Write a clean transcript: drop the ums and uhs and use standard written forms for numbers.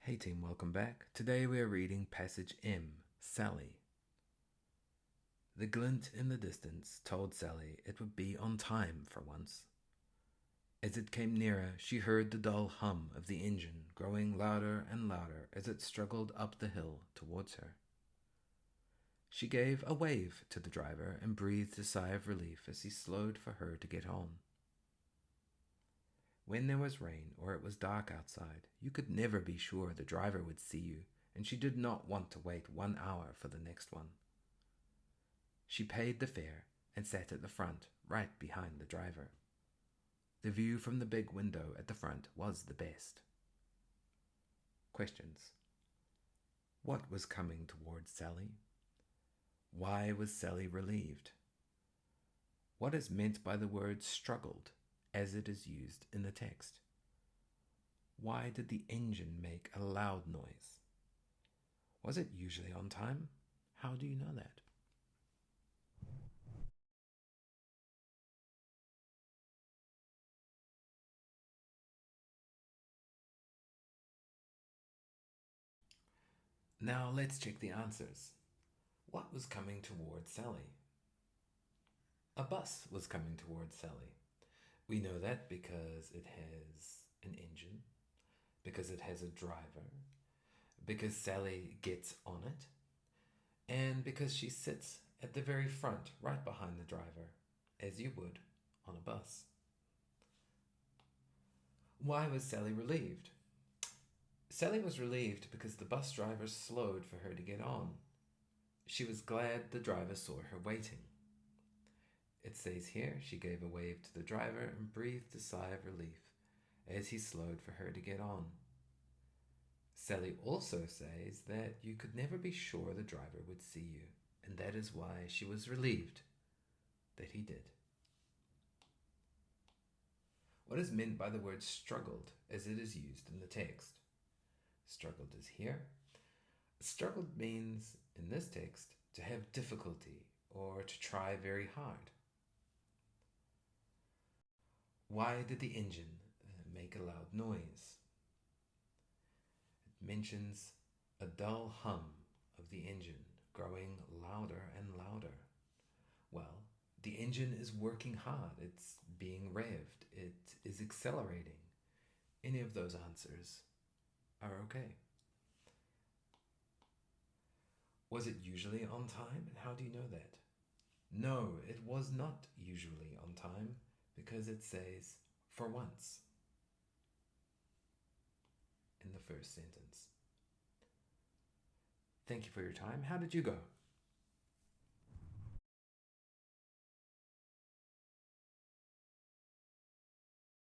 Hey team, welcome back. Today we are reading passage M, Sally. The glint in the distance told Sally it would be on time for once. As it came nearer, she heard the dull hum of the engine growing louder and louder as it struggled up the hill towards her. She gave a wave to the driver and breathed a sigh of relief as he slowed for her to get on. When there was rain or it was dark outside, you could never be sure the driver would see you, and she did not want to wait 1 hour for the next one. She paid the fare and sat at the front, right behind the driver. The view from the big window at the front was the best. Questions. What was coming towards Sally? Why was Sally relieved? What is meant by the word struggled as it is used in the text? Why did the engine make a loud noise? Was it usually on time? How do you know that? Now let's check the answers. What was coming towards Sally? A bus was coming towards Sally. We know that because it has an engine, because it has a driver, because Sally gets on it, and because she sits at the very front, right behind the driver, as you would on a bus. Why was Sally relieved? Sally was relieved because the bus driver slowed for her to get on. She was glad the driver saw her waiting. It says here she gave a wave to the driver and breathed a sigh of relief as he slowed for her to get on. Sally also says that you could never be sure the driver would see you, and that is why she was relieved that he did. What is meant by the word struggled as it is used in the text? Struggled is here. Struggled means, in this text, to have difficulty or to try very hard. Why did the engine make a loud noise? It mentions a dull hum of the engine growing louder and louder. Well, the engine is working hard. It's being revved. It is accelerating. Any of those answers are okay. Was it usually on time? And how do you know that? No, it was not usually on time because it says for once in the first sentence. Thank you for your time. How did you go?